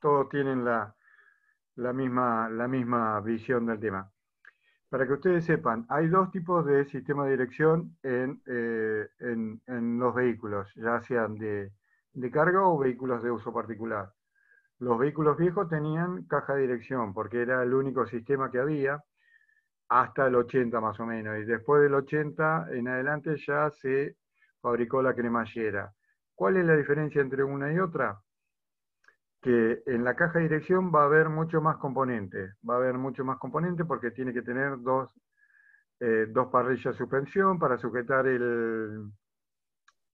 todos tienen la misma visión del tema. Para que ustedes sepan, hay dos tipos de sistema de dirección en los vehículos, ya sean de carga o vehículos de uso particular. Los vehículos viejos tenían caja de dirección, porque era el único sistema que había, hasta el 80 más o menos, y después del 80 en adelante ya se fabricó la cremallera. ¿Cuál es la diferencia entre una y otra? Que en la caja de dirección va a haber mucho más componentes. Va a haber mucho más componentes porque tiene que tener dos parrillas de suspensión para sujetar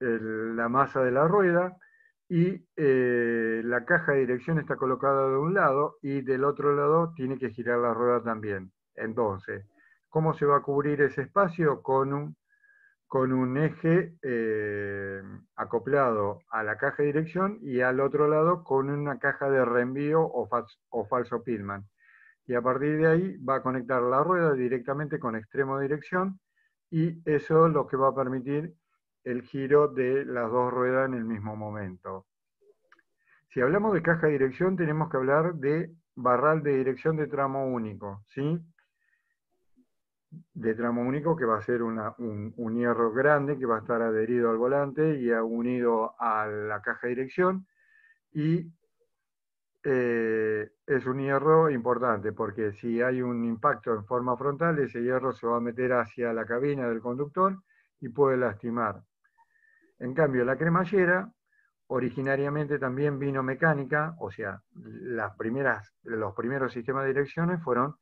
la masa de la rueda, y la caja de dirección está colocada de un lado y del otro lado tiene que girar la rueda también. Entonces, ¿cómo se va a cubrir ese espacio? Con un eje acoplado a la caja de dirección y al otro lado con una caja de reenvío o falso Pitman. Y a partir de ahí va a conectar la rueda directamente con extremo de dirección, y eso es lo que va a permitir el giro de las dos ruedas en el mismo momento. Si hablamos de caja de dirección, tenemos que hablar de barral de dirección de tramo único, ¿sí? De tramo único, que va a ser un hierro grande que va a estar adherido al volante y unido a la caja de dirección, y es un hierro importante porque si hay un impacto en forma frontal, ese hierro se va a meter hacia la cabina del conductor y puede lastimar. En cambio, la cremallera originariamente también vino mecánica, o sea, los primeros sistemas de direcciones fueron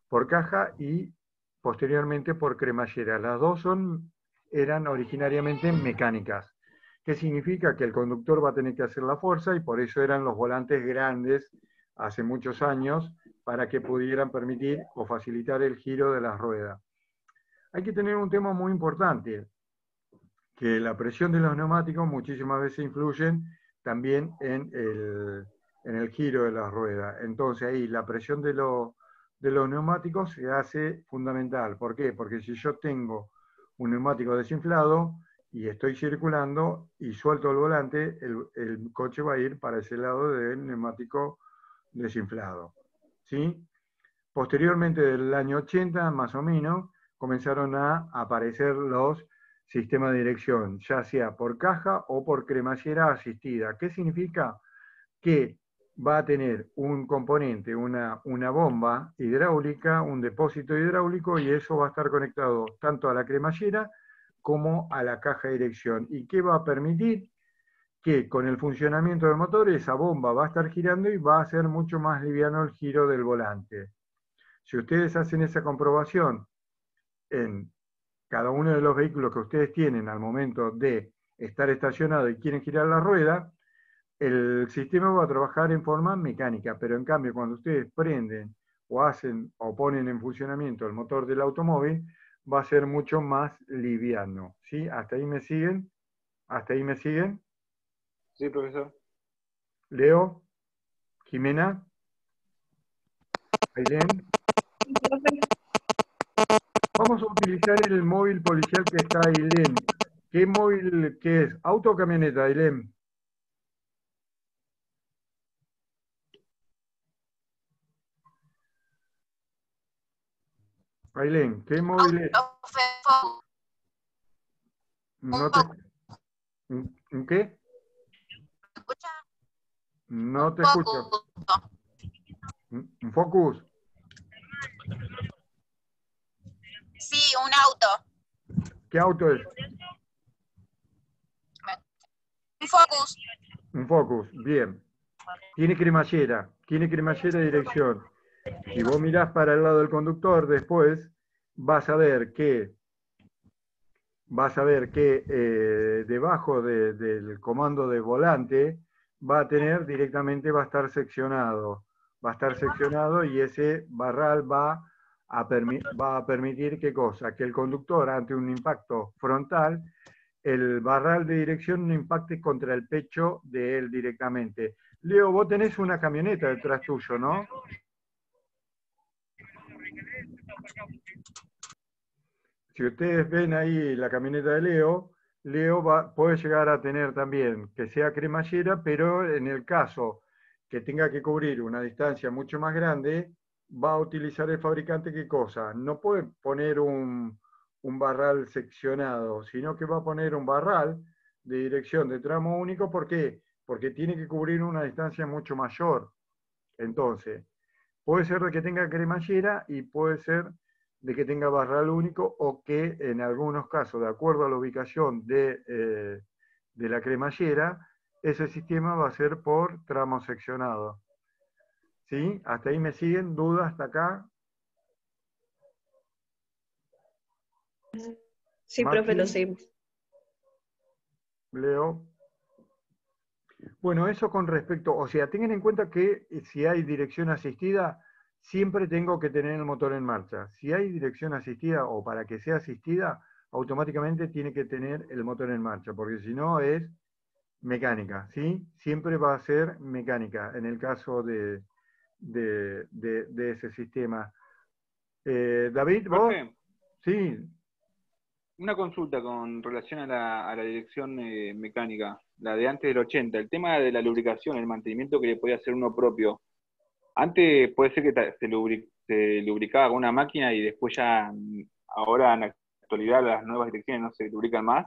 por caja y posteriormente por cremallera. Las dos eran originariamente mecánicas. ¿Qué significa? Que el conductor va a tener que hacer la fuerza, y por eso eran los volantes grandes hace muchos años, para que pudieran permitir o facilitar el giro de las ruedas. Hay que tener un tema muy importante, que la presión de los neumáticos muchísimas veces influyen también en el giro de las ruedas. Entonces ahí la presión de los neumáticos se hace fundamental. ¿Por qué? Porque si yo tengo un neumático desinflado y estoy circulando y suelto el volante, el coche va a ir para ese lado del neumático desinflado, ¿sí? Posteriormente, del año 80 más o menos, comenzaron a aparecer los sistemas de dirección, ya sea por caja o por cremallera asistida. ¿Qué significa? Que va a tener un componente, una bomba hidráulica, un depósito hidráulico, y eso va a estar conectado tanto a la cremallera como a la caja de dirección. ¿Y qué va a permitir? Que con el funcionamiento del motor esa bomba va a estar girando y va a ser mucho más liviano el giro del volante. Si ustedes hacen esa comprobación en cada uno de los vehículos que ustedes tienen al momento de estar estacionado y quieren girar la rueda, el sistema va a trabajar en forma mecánica, pero en cambio cuando ustedes prenden o hacen o ponen en funcionamiento el motor del automóvil, va a ser mucho más liviano. ¿Sí? ¿Hasta ahí me siguen? ¿Hasta ahí me siguen? Sí, profesor. Leo, Jimena, Ailén. Vamos a utilizar el móvil policial que está Ailén. ¿Qué móvil qué es? ¿Auto o camioneta, Ailén? Ailén, ¿qué móvil es? No te, ¿en qué? No te escucho. ¿Un Focus? Sí, un auto. ¿Qué auto es? Un Focus. Un Focus, bien. Tiene cremallera de dirección. Si vos mirás para el lado del conductor después, vas a ver que debajo del comando de volante va a tener directamente, va a estar seccionado, y ese barral va a permitir, ¿qué cosa? Que el conductor, ante un impacto frontal, el barral de dirección no impacte contra el pecho de él directamente. Leo, vos tenés una camioneta detrás tuyo, ¿no? Si ustedes ven ahí la camioneta de Leo, puede llegar a tener también que sea cremallera, pero en el caso que tenga que cubrir una distancia mucho más grande, va a utilizar el fabricante ¿qué cosa? No puede poner un barral seccionado, sino que va a poner un barral de dirección de tramo único. ¿Por qué? Porque tiene que cubrir una distancia mucho mayor. Entonces, puede ser de que tenga cremallera y puede ser de que tenga barral único, o que en algunos casos, de acuerdo a la ubicación de la cremallera, ese sistema va a ser por tramo seccionado. ¿Sí? ¿Hasta ahí me siguen? ¿Dudas hasta acá? Sí, profe, lo seguimos. Leo. Bueno, eso con respecto, o sea, tengan en cuenta que si hay dirección asistida, siempre tengo que tener el motor en marcha. Si hay dirección asistida, o para que sea asistida, automáticamente tiene que tener el motor en marcha, porque si no es mecánica, ¿sí? Siempre va a ser mecánica en el caso de ese sistema. David, ¿vos? Profe, Sí, una consulta con relación a la dirección mecánica, la de antes del 80, el tema de la lubricación, el mantenimiento que le podía hacer uno propio. Antes puede ser que se lubricaba con una máquina y después ya, ahora en la actualidad las nuevas direcciones no se lubrican más.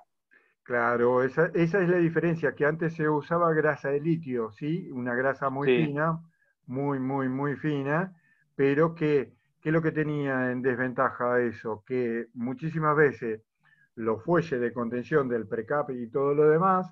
claro, esa es la diferencia, que antes se usaba grasa de litio, ¿sí? Una grasa muy Sí, fina, muy fina, pero ¿qué es lo que tenía en desventaja eso? Que muchísimas veces los fuelles de contención del precap y todo lo demás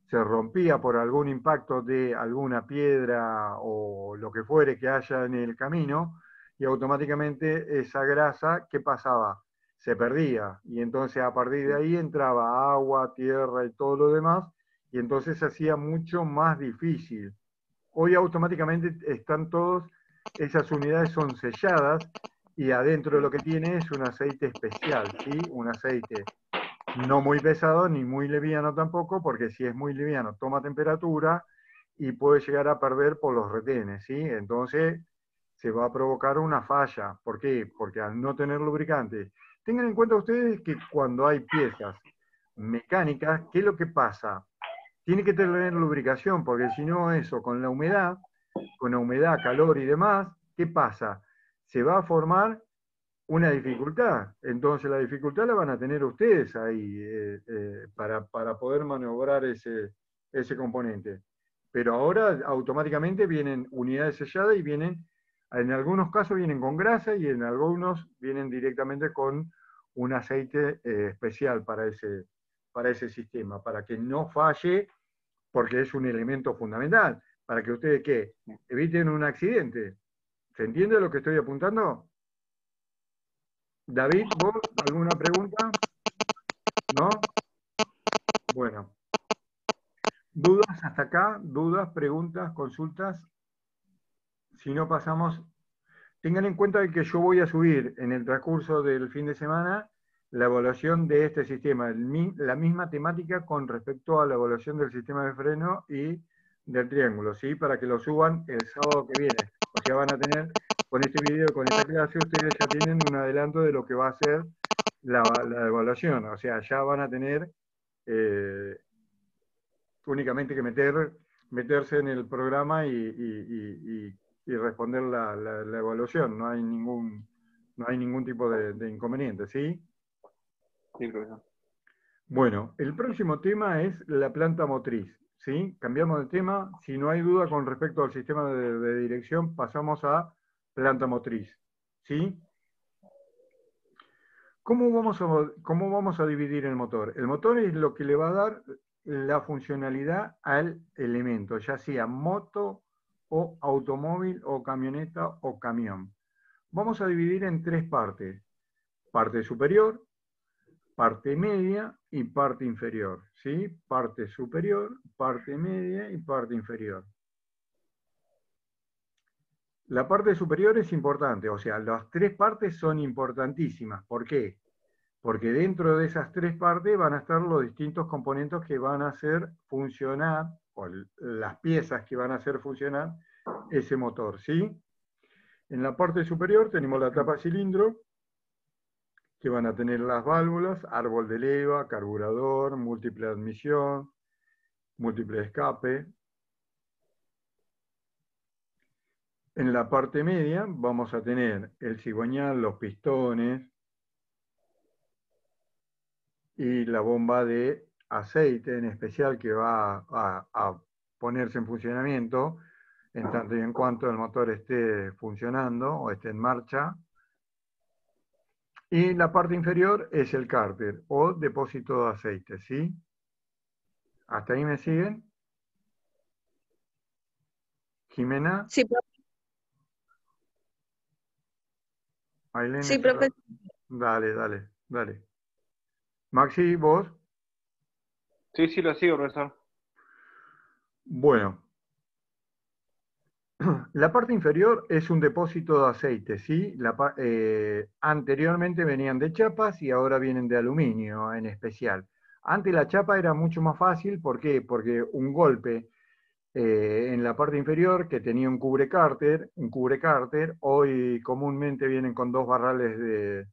se rompía por algún impacto de alguna piedra o lo que fuere que haya en el camino, y automáticamente esa grasa, ¿qué pasaba? Se perdía, y entonces a partir de ahí entraba agua, tierra y todo lo demás, y entonces se hacía mucho más difícil. Hoy automáticamente están todos, esas unidades son selladas, y adentro lo que tiene es un aceite especial, ¿sí? Un aceite no muy pesado ni muy liviano tampoco, porque si es muy liviano toma temperatura y puede llegar a perder por los retenes, ¿sí? Entonces se va a provocar una falla. ¿Por qué? Porque al no tener lubricante. Tengan en cuenta ustedes que cuando hay piezas mecánicas, ¿qué es lo que pasa? Tiene que tener lubricación, porque si no eso, con la humedad, calor y demás, ¿qué pasa? Se va a formar una dificultad. Entonces la dificultad la van a tener ustedes ahí para poder maniobrar ese componente. Pero ahora automáticamente vienen unidades selladas y vienen, en algunos casos vienen con grasa y en algunos vienen directamente con un aceite especial para ese sistema, para que no falle, porque es un elemento fundamental, para que ustedes ¿qué? Eviten un accidente. ¿Se entiende lo que estoy apuntando? David, ¿vos alguna pregunta? ¿No? Bueno, ¿dudas hasta acá? ¿Dudas, preguntas, consultas? Si no pasamos, tengan en cuenta que yo voy a subir en el transcurso del fin de semana la evaluación de este sistema, la misma temática con respecto a la evaluación del sistema de freno y del triángulo, ¿sí? Para que lo suban el sábado que viene. O sea, van a tener, con este video, con esta clase, ustedes ya tienen un adelanto de lo que va a ser la evaluación. O sea, ya van a tener eh, únicamente que meterse en el programa y responder la evaluación. No hay ningún tipo de inconveniente, ¿sí? sí, profesor. Bueno, el próximo tema es la planta motriz, ¿sí? Cambiamos de tema. Si no hay duda con respecto al sistema de dirección, pasamos a planta motriz, ¿sí? ¿Cómo vamos a dividir el motor? El motor es lo que le va a dar la funcionalidad al elemento, ya sea moto o automóvil o camioneta o camión. Vamos a dividir en tres partes: parte superior, parte media y parte inferior, ¿sí? Parte superior, parte media y parte inferior. La parte superior es importante, o sea, las tres partes son importantísimas. ¿Por qué? Porque dentro de esas tres partes van a estar los distintos componentes que van a hacer funcionar, o las piezas que van a hacer funcionar ese motor, ¿sí? En la parte superior tenemos la tapa cilindro, que van a tener las válvulas, árbol de leva, carburador, múltiple admisión, múltiple escape. En la parte media vamos a tener el cigüeñal, los pistones y la bomba de aceite en especial que va a ponerse en funcionamiento en tanto y en cuanto el motor esté funcionando o esté en marcha. Y la parte inferior es el cárter o depósito de aceite, ¿sí? ¿Hasta ahí me siguen? Jimena, Sí, profe. Ailén, Sí, profe. dale, dale, dale. Maxi, vos. Sí, sí, lo sigo, profesor. Bueno, la parte inferior es un depósito de aceite, ¿sí? Anteriormente venían de chapas y ahora vienen de aluminio en especial. Antes la chapa era mucho más fácil, ¿por qué? Porque un golpe en la parte inferior que tenía un cubrecárter, hoy comúnmente vienen con dos barrales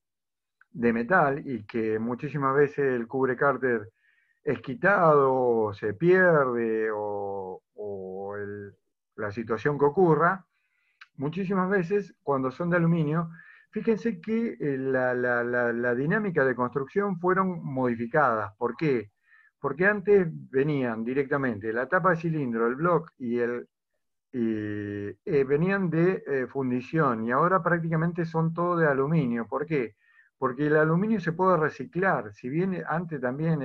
de metal y que muchísimas veces el cubrecárter es quitado, se pierde la situación que ocurra, muchísimas veces cuando son de aluminio, fíjense que la dinámica de construcción fueron modificadas. ¿Por qué? Porque antes venían directamente la tapa de cilindro, el block venían de fundición y ahora prácticamente son todo de aluminio. ¿Por qué? Porque el aluminio se puede reciclar. Si bien antes también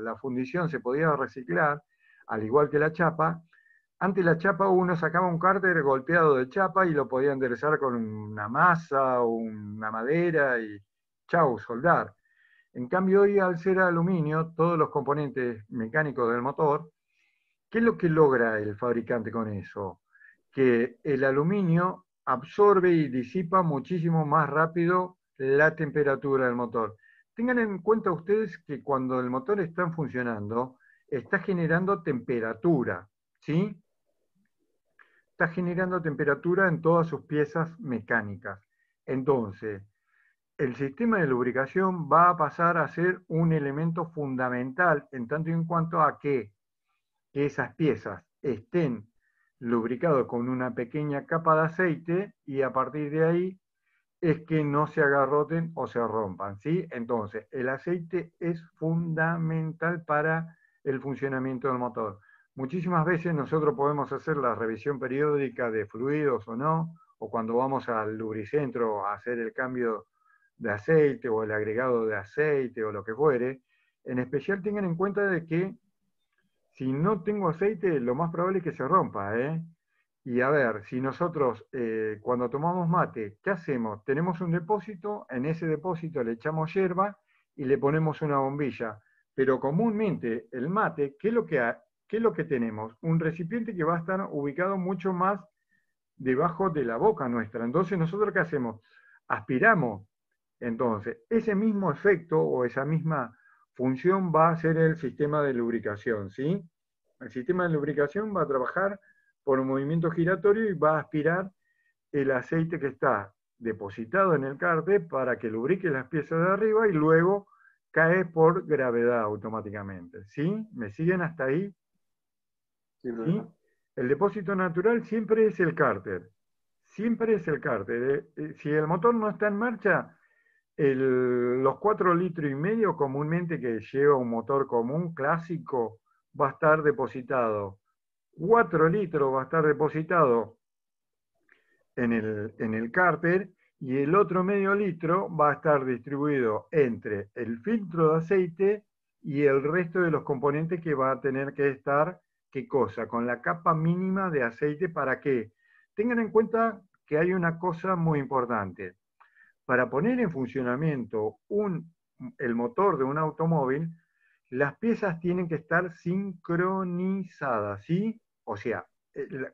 la fundición se podía reciclar, al igual que la chapa, antes la chapa uno sacaba un cárter golpeado de chapa y lo podía enderezar con una masa o una madera y chau, soldar. En cambio hoy al ser aluminio, todos los componentes mecánicos del motor, ¿qué es lo que logra el fabricante con eso? Que el aluminio absorbe y disipa muchísimo más rápido la temperatura del motor. Tengan en cuenta ustedes que cuando el motor está funcionando, está generando temperatura, ¿sí? Está generando temperatura en todas sus piezas mecánicas. Entonces, el sistema de lubricación va a pasar a ser un elemento fundamental en tanto y en cuanto a que esas piezas estén lubricadas con una pequeña capa de aceite y a partir de ahí es que no se agarroten o se rompan, ¿sí? Entonces, el aceite es fundamental para el funcionamiento del motor. Muchísimas veces nosotros podemos hacer la revisión periódica de fluidos o no, o cuando vamos al lubricentro a hacer el cambio de aceite o el agregado de aceite o lo que fuere. En especial tengan en cuenta de que si no tengo aceite, lo más probable es que se rompa, ¿eh? Y a ver, si nosotros cuando tomamos mate, ¿qué hacemos? Tenemos un depósito, en ese depósito le echamos hierba y le ponemos una bombilla. Pero comúnmente el mate, ¿qué es lo que tenemos? Un recipiente que va a estar ubicado mucho más debajo de la boca nuestra. Entonces, ¿nosotros qué hacemos? Aspiramos. Entonces, ese mismo efecto o esa misma función va a hacer el sistema de lubricación, ¿sí? El sistema de lubricación va a trabajar por un movimiento giratorio y va a aspirar el aceite que está depositado en el cárter para que lubrique las piezas de arriba y luego cae por gravedad automáticamente, ¿sí? ¿Me siguen hasta ahí? Sí, ¿Sí? El depósito natural siempre es el cárter. Siempre es el cárter. Si el motor no está en marcha, los 4,5 litros comúnmente que lleva un motor común clásico va a estar depositado. 4 litros va a estar depositado en el cárter y el otro medio litro va a estar distribuido entre el filtro de aceite y el resto de los componentes que va a tener que estar, ¿qué cosa? Con la capa mínima de aceite para que tengan en cuenta que hay una cosa muy importante. Para poner en funcionamiento el motor de un automóvil, las piezas tienen que estar sincronizadas, ¿sí? O sea,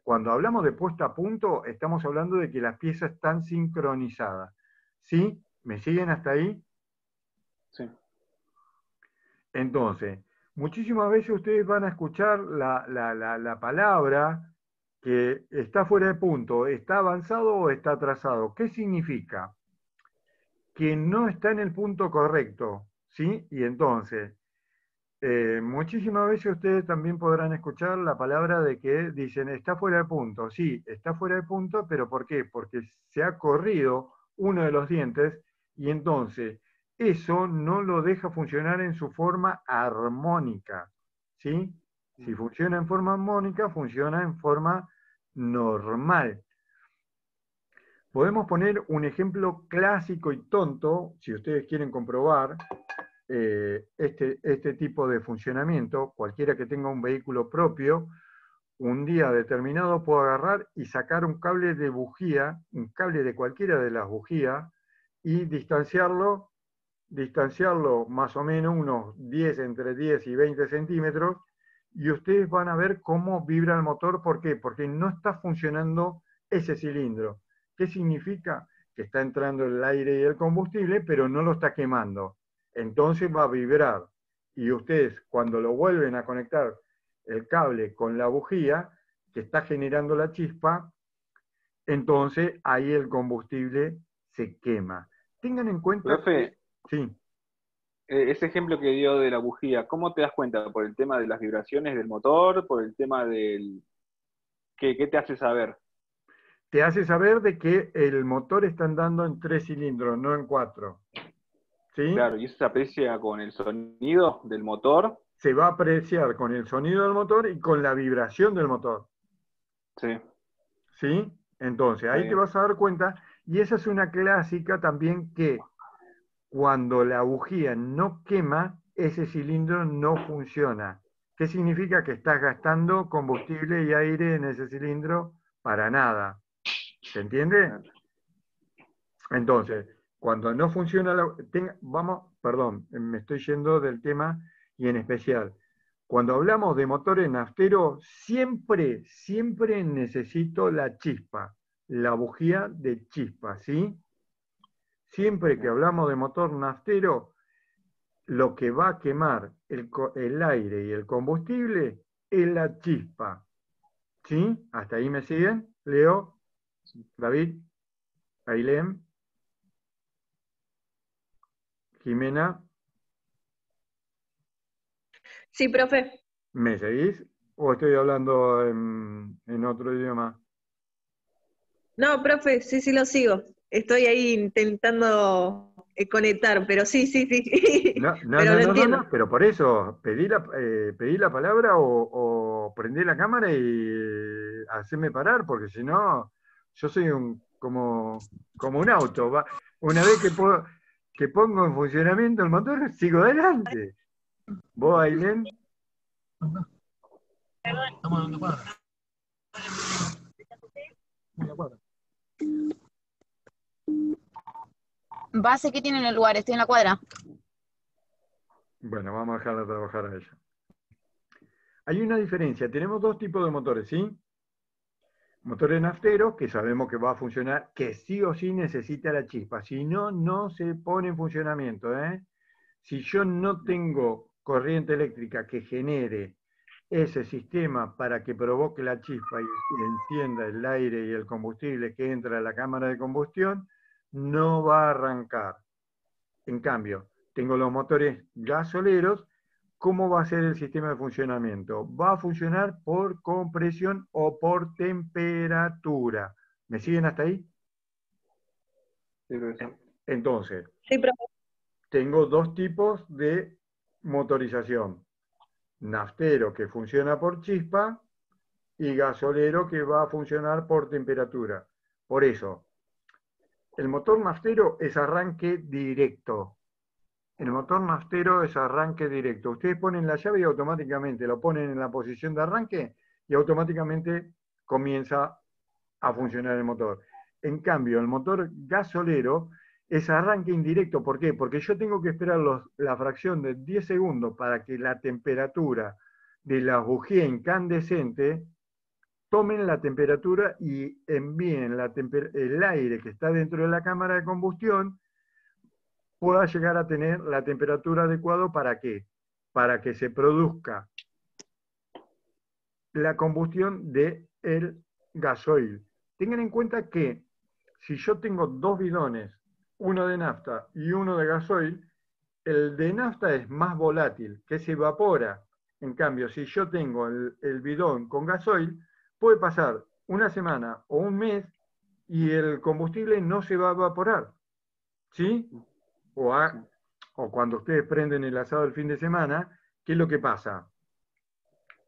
cuando hablamos de puesta a punto, estamos hablando de que las piezas están sincronizadas. ¿Sí? ¿Me siguen hasta ahí? Sí. Entonces, muchísimas veces ustedes van a escuchar la palabra que está fuera de punto, está avanzado o está atrasado. ¿Qué significa? Que no está en el punto correcto, ¿sí? Y entonces, Muchísimas veces ustedes también podrán escuchar la palabra de que dicen está fuera de punto. Sí, está fuera de punto, pero ¿por qué? Porque se ha corrido uno de los dientes y entonces eso no lo deja funcionar en su forma armónica. ¿Sí? Si funciona en forma armónica, funciona en forma normal. Podemos poner un ejemplo clásico y tonto, si ustedes quieren comprobar, este tipo de funcionamiento. Cualquiera que tenga un vehículo propio, un día determinado puede agarrar y sacar un cable de bujía, un cable de cualquiera de las bujías, y distanciarlo más o menos unos 10, entre 10 y 20 centímetros, y ustedes van a ver cómo vibra el motor. ¿Por qué? Porque no está funcionando ese cilindro. ¿Qué significa? Que está entrando el aire y el combustible, pero no lo está quemando. Entonces va a vibrar. Y ustedes, cuando lo vuelven a conectar el cable con la bujía que está generando la chispa, entonces ahí el combustible se quema. Tengan en cuenta Profe, que, sí, ese ejemplo que dio de la bujía, ¿cómo te das cuenta? ¿Por el tema de las vibraciones del motor? ¿Por el tema del... ¿Qué te hace saber? te hace saber de que el motor está andando en 3 cilindros, no en 4. ¿Sí? Claro, y eso se aprecia con el sonido del motor. Se va a apreciar con el sonido del motor y con la vibración del motor. Sí, ¿Sí? Entonces, está ahí te bien. vas a dar cuenta, y esa es una clásica también, que cuando la bujía no quema, ese cilindro no funciona. ¿Qué significa? Que estás gastando combustible y aire en ese cilindro para nada. ¿Se entiende? Claro. Entonces, cuando no funciona vamos, perdón, me estoy yendo del tema, y en especial, cuando hablamos de motores nafteros, siempre, siempre necesito la chispa, la bujía de chispa, ¿sí? Siempre que Bien. hablamos de motor naftero, lo que va a quemar el aire y el combustible es la chispa, ¿sí? ¿Hasta ahí me siguen? Leo, David, Ailem, Jimena. Sí, profe. ¿Me seguís? ¿O estoy hablando en otro idioma? No, profe, sí, sí lo sigo. Estoy ahí intentando conectar, pero sí, sí, sí. No, no, Pero no, lo no, no, entiendo. no, pero por eso, pedí la palabra o prendí la cámara y haceme parar, porque si no, yo soy como un auto. Una vez que pongo en funcionamiento el motor, sigo adelante. ¿Vos, Ailén? Estamos en la cuadra. En la cuadra. Base que tiene en el lugar, estoy en la cuadra. Bueno, vamos a dejarla trabajar a ella. Hay una diferencia, tenemos dos tipos de motores, ¿sí? Motores nafteros, que sabemos que va a funcionar, que sí o sí necesita la chispa, si no, no se pone en funcionamiento, ¿eh? Si yo no tengo corriente eléctrica que genere ese sistema para que provoque la chispa y encienda el aire y el combustible que entra a la cámara de combustión, no va a arrancar. En cambio, tengo los motores gasoleros. ¿Cómo va a ser el sistema de funcionamiento? Va a funcionar por compresión o por temperatura. ¿Me siguen hasta ahí? Sí, profesor. Entonces, Sí, profe. tengo dos tipos de motorización: naftero, que funciona por chispa, y gasolero, que va a funcionar por temperatura. Por eso, el motor naftero es arranque directo. El motor naftero es arranque directo. Ustedes ponen la llave y automáticamente lo ponen en la posición de arranque y automáticamente comienza a funcionar el motor. En cambio, el motor gasolero es arranque indirecto. ¿Por qué? Porque yo tengo que esperar la fracción de 10 segundos para que la temperatura de la bujía incandescente tomen la temperatura y envíen el aire que está dentro de la cámara de combustión, pueda llegar a tener la temperatura adecuada. ¿Para qué? Para que se produzca la combustión del gasoil. Tengan en cuenta que si yo tengo dos bidones, uno de nafta y uno de gasoil, el de nafta es más volátil, que se evapora. En cambio, si yo tengo el bidón con gasoil, puede pasar una semana o un mes y el combustible no se va a evaporar. ¿Sí? O, o cuando ustedes prenden el asado el fin de semana, ¿qué es lo que pasa?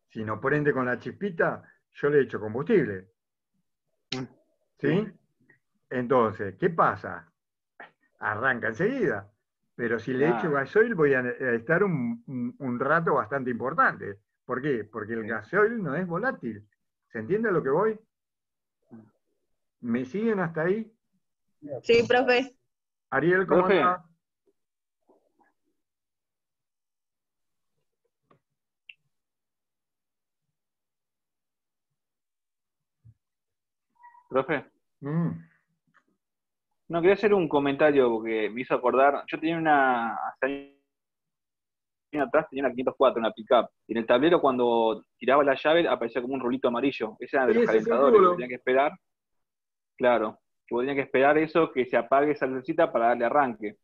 Si no prende con la chispita, yo le echo combustible. ¿Sí? Entonces, ¿qué pasa? Arranca enseguida. Pero si le echo gasoil voy a estar un rato bastante importante. ¿Por qué? Porque el gasoil no es volátil. ¿Se entiende a lo que voy? ¿Me siguen hasta ahí? Sí, profe. Ariel, ¿cómo Profe. andás? Profe. Mm. No, quería hacer un comentario porque me hizo acordar. Yo tenía hace años atrás tenía una 504, una pickup. Y en el tablero, cuando tiraba la llave, aparecía como un rulito amarillo. Ese era de los Ese es el calentadores, que rulo. tenía que esperar. Claro, que tenía que esperar eso, que se apague esa lucecita para darle arranque.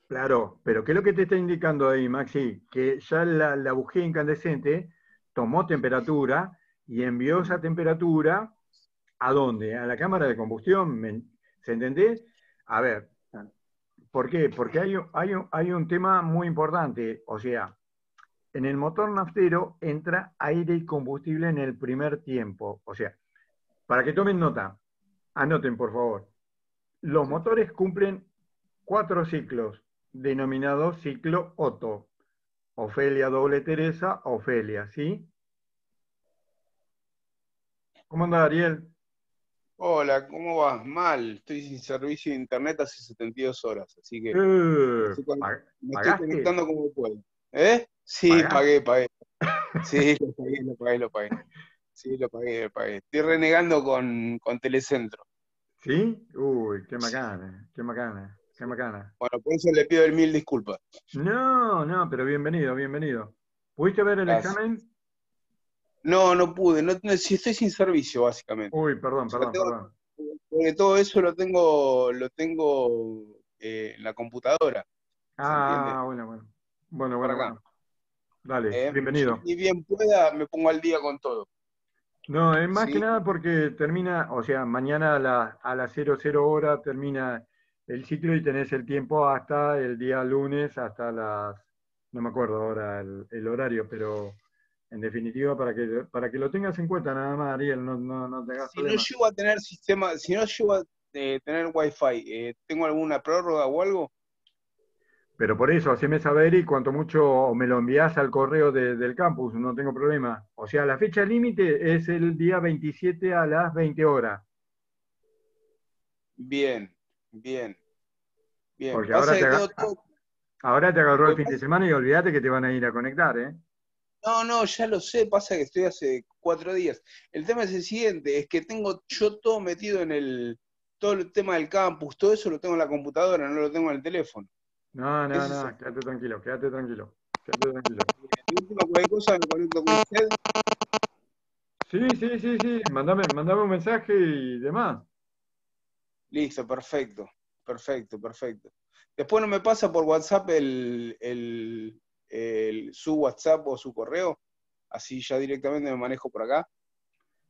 Claro, pero ¿qué es lo que te está indicando ahí, Maxi? Que ya la bujía incandescente tomó temperatura y envió esa temperatura ¿a dónde? A la cámara de combustión, ¿se entiende? A ver, ¿por qué? Porque hay un tema muy importante, o sea, en el motor naftero entra aire y combustible en el primer tiempo, o sea, para que tomen nota, anoten por favor, los motores cumplen 4 ciclos, denominados ciclo Otto. Ofelia doble Teresa, Ofelia, ¿sí? ¿Cómo anda, Ariel? Hola, ¿cómo vas? Mal, estoy sin servicio de internet hace 72 horas, así que me estoy ¿Pagaste? conectando como puedo. ¿Eh? Sí, ¿Pagaste? pagué. Sí, lo pagué. Sí, lo pagué. Estoy renegando con Telecentro. ¿Sí? Uy, qué macana, qué macana, qué macana. Bueno, por eso le pido el mil disculpas. No, no, pero bienvenido, bienvenido. ¿Pudiste ver el Gracias. examen? No, no pude, sí, estoy sin servicio, básicamente. Uy, perdón, O sea, perdón. porque todo eso lo tengo en la computadora, ¿se entiende? Bueno. Por acá. Dale, Yo bienvenido. ni bien pueda, me pongo al día con todo. No, es más que ¿Sí? nada porque termina, o sea, mañana a las 00 hora termina el ciclo y tenés el tiempo hasta el día lunes, hasta las, no me acuerdo ahora el horario, pero en definitiva para que lo tengas en cuenta nada más, Ariel, no tengas Si no problema. llego a tener sistema, si no llego a tener wifi, ¿tengo alguna prórroga o algo? Pero por eso, haceme saber y cuanto mucho o me lo envías al correo del campus, no tengo problema. O sea, la fecha límite es el día 27 a las 20 horas. Bien. Porque Pasa que tengo todo. ahora te agarró el Pues fin de semana y olvídate que te van a ir a conectar, ¿eh? no, ya lo sé, pasa que estoy hace 4 días. El tema es el siguiente, es que tengo yo todo metido todo el tema del campus, todo eso lo tengo en la computadora, no lo tengo en el teléfono. No, Ese es el quédate tranquilo, quédate tranquilo, quédate tranquilo. de última cualquier cosa me conecto con usted. Sí, mandame un mensaje y demás. Listo, perfecto. Después no me pasa por WhatsApp su WhatsApp o su correo, así ya directamente me manejo por acá.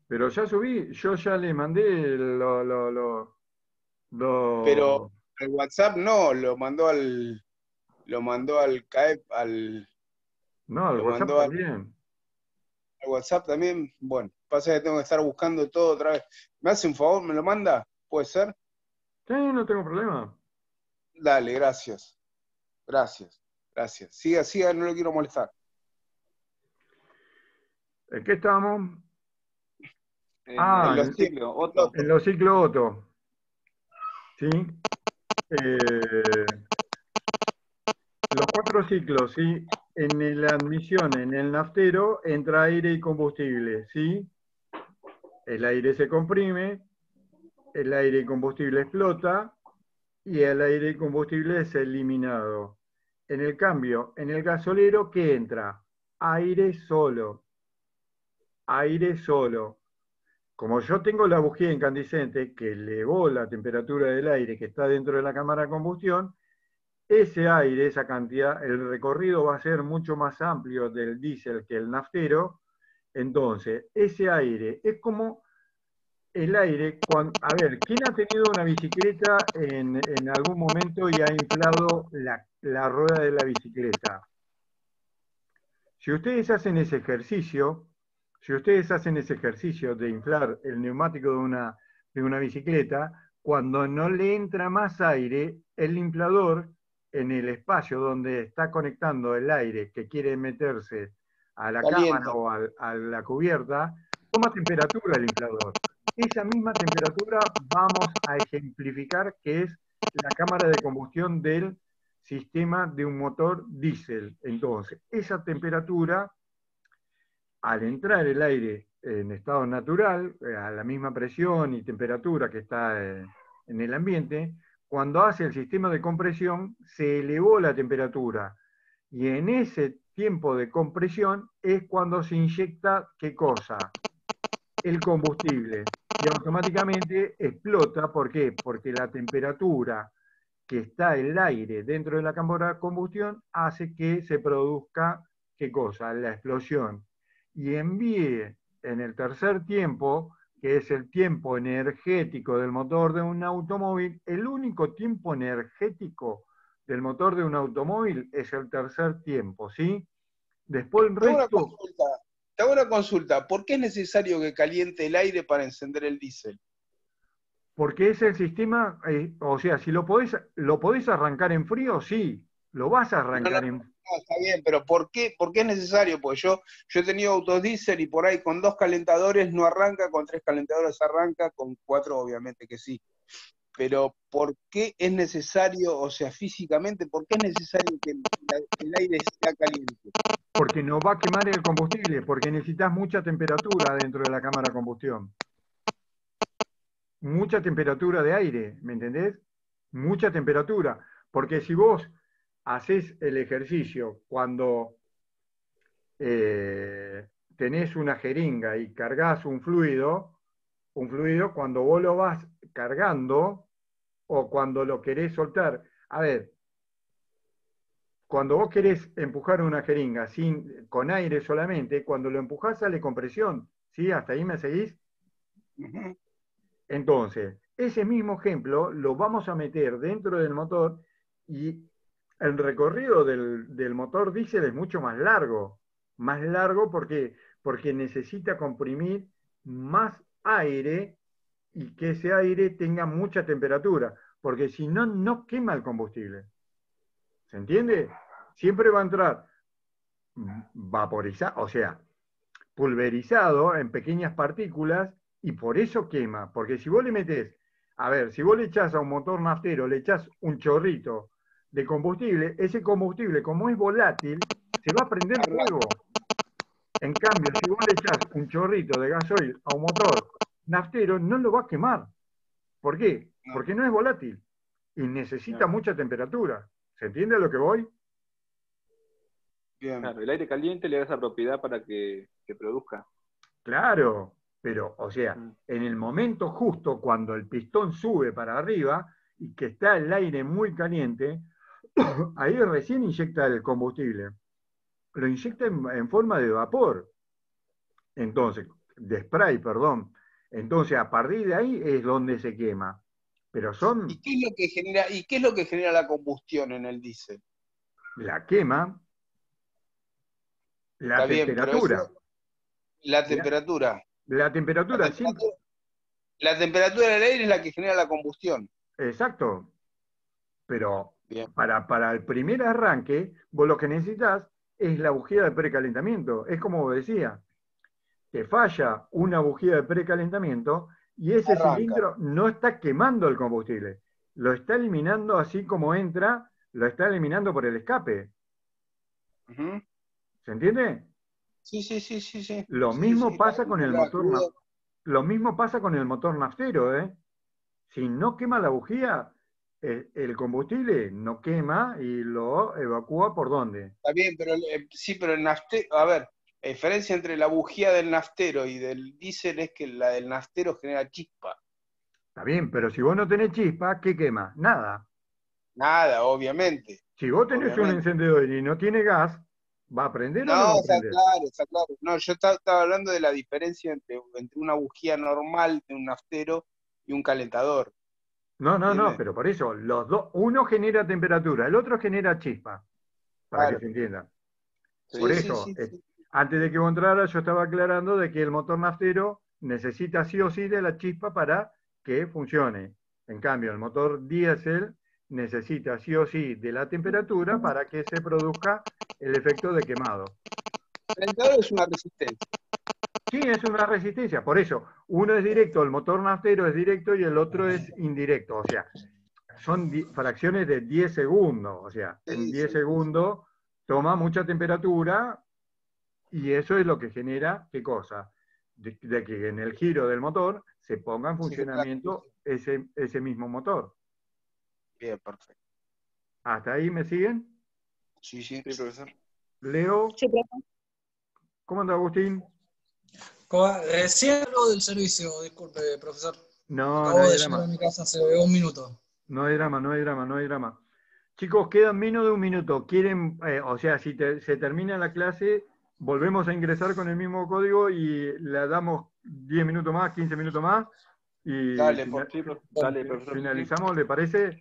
Pero ya subí, yo ya le mandé Pero lo- el WhatsApp no, lo mandó al CAEP, no, al lo WhatsApp mandó también. al WhatsApp también. Bueno, pasa que tengo que estar buscando todo otra vez. ¿Me hace un favor? ¿Me lo manda? ¿Puede ser? Sí, no tengo problema. Dale, gracias. Siga, no lo quiero molestar. ¿En qué estamos? En Los el ciclos. ciclo, Otto. En los ciclos Otto. ¿Sí? Eh, los 4 ciclos, ¿sí? En la admisión, en el naftero, entra aire y combustible, ¿sí? El aire se comprime, el aire y combustible explota y el aire y combustible es eliminado. En el cambio, en el gasolero, ¿qué entra? Aire solo. Aire solo. Como yo tengo la bujía incandescente que elevó la temperatura del aire que está dentro de la cámara de combustión, ese aire, esa cantidad, el recorrido va a ser mucho más amplio del diésel que el naftero. Entonces, ese aire es como el aire, a ver, ¿quién ha tenido una bicicleta en algún momento y ha inflado la rueda de la bicicleta? Si ustedes hacen ese ejercicio, si ustedes hacen ese ejercicio de inflar el neumático de una bicicleta, cuando no le entra más aire, el inflador en el espacio donde está conectando el aire que quiere meterse a la cámara Calienta. o a la cubierta, toma temperatura el inflador. Esa misma temperatura vamos a ejemplificar que es la cámara de combustión del sistema de un motor diésel. Entonces, esa temperatura, al entrar el aire en estado natural, a la misma presión y temperatura que está en el ambiente, cuando hace el sistema de compresión, se elevó la temperatura. Y en ese tiempo de compresión es cuando se inyecta, ¿qué cosa? El combustible. Y automáticamente explota. ¿Por qué? Porque la temperatura que está el aire dentro de la cámara de combustión hace que se produzca, ¿qué cosa? La explosión. Y envíe en el tercer tiempo, que es el tiempo energético del motor de un automóvil, el único tiempo energético del motor de un automóvil es el tercer tiempo, ¿sí? Después el Te hago una resto, consulta. Te hago una consulta. ¿Por qué es necesario que caliente el aire para encender el diésel? porque es el sistema, o sea, si lo podés arrancar en frío, sí, lo vas a No, no, arrancar en. no, está bien, pero por qué es necesario? Porque yo he tenido autos diésel y por ahí con 2 calentadores no arranca, con 3 calentadores arranca, con 4 obviamente que sí. Pero ¿por qué es necesario, o sea, físicamente, por qué es necesario que el aire sea caliente? Porque no va a quemar el combustible, porque necesitas mucha temperatura dentro de la cámara de combustión. Mucha temperatura de aire, ¿me entendés? Mucha temperatura. Porque si vos haces el ejercicio cuando tenés una jeringa y cargas un fluido, cuando vos lo vas cargando o cuando lo querés soltar, a ver, cuando vos querés empujar una jeringa con aire solamente, cuando lo empujás sale con presión, ¿sí? ¿Hasta ahí me seguís? Ujú. Entonces, ese mismo ejemplo lo vamos a meter dentro del motor y el recorrido del motor diésel es mucho más largo porque necesita comprimir más aire y que ese aire tenga mucha temperatura, porque si no, no quema el combustible. ¿Se entiende? Siempre va a entrar vaporizado, o sea, pulverizado en pequeñas partículas y por eso quema. Porque si vos le metés, a ver, si vos le echás a un motor naftero, le echás un chorrito de combustible, ese combustible, como es volátil, se va a prender fuego. En cambio, si vos le echás un chorrito de gasoil a un motor naftero, no lo va a quemar. ¿Por qué? No, Porque no es volátil y necesita No, mucha temperatura. ¿Se entiende a lo que voy? bien. claro, el aire caliente le da esa propiedad para que produzca. Claro, pero, o sea, Mm. en el momento justo cuando el pistón sube para arriba y que está el aire muy caliente, ahí recién inyecta el combustible. Lo inyecta en forma de vapor, entonces, de spray, perdón. Entonces, a partir de ahí es donde se quema. Pero ¿Y son qué es lo que genera, y qué es lo que genera la combustión en el diésel? la quema, la Está bien, pero eso, temperatura. la La, temperatura. la La temperatura, simple, temperatura, la temperatura del aire es la que genera la combustión. exacto. Pero Bien. para el primer arranque, vos lo que necesitas es la bujía de precalentamiento. Es como decía, te falla una bujía de precalentamiento y ese Arranca. cilindro no está quemando el combustible. Lo está eliminando así como entra, lo está eliminando por el escape. Ujú. ¿Se entiende? Sí, sí, sí, sí, sí. Lo Sí, mismo sí, la pasa con el goma motor, cruda. lo mismo pasa con el motor naftero, ¿eh? Si no quema la bujía, el combustible no quema y lo evacúa por dónde. Está bien, pero sí, pero el naftero, a ver, la diferencia entre la bujía del naftero y del diésel es que la del naftero genera chispa. Está bien, pero si vos no tenés chispa, ¿qué quema? Nada. Nada, obviamente. Si vos tenés un Obviamente. encendedor y no tiene gas, ¿va a prender o no va No, a prender? está claro. No, yo estaba hablando de la diferencia entre una bujía normal de un naftero y un calentador. No, ¿Entiendes? pero por eso, los dos, uno genera temperatura, el otro genera chispa, para que Claro. se entienda. Por Sí, sí, eso, sí, sí. antes de que vos entraras, yo estaba aclarando de que el motor naftero necesita sí o sí de la chispa para que funcione. En cambio, el motor diésel necesita sí o sí de la temperatura para que se produzca el efecto de quemado. El calentador es una resistencia. Sí, es una resistencia. Por eso, uno es directo, el motor naftero es directo y el otro es indirecto. O sea, son fracciones de 10 segundos. O sea, en Sí, 10 sí. segundos toma mucha temperatura y eso es lo que genera, ¿qué cosa? De que en el giro del motor se ponga en Se genera funcionamiento ese mismo motor. bien, perfecto. ¿Hasta ahí me siguen? Sí, sí. Sí, profesor. Leo, Sí, profe. ¿cómo anda Agustín? Recién hablo del servicio, disculpe, profesor. No, no Acabo hay de llegar a drama. mi casa hace un minuto. No hay drama, no hay drama, no hay drama. Chicos, quedan menos de un minuto. Quieren, o sea, si se termina la clase, volvemos a ingresar con el mismo código y le damos 10 minutos más, 15 minutos más y Dale, por Sí, dale, profesor. Sí, sí. finalizamos, ¿le parece?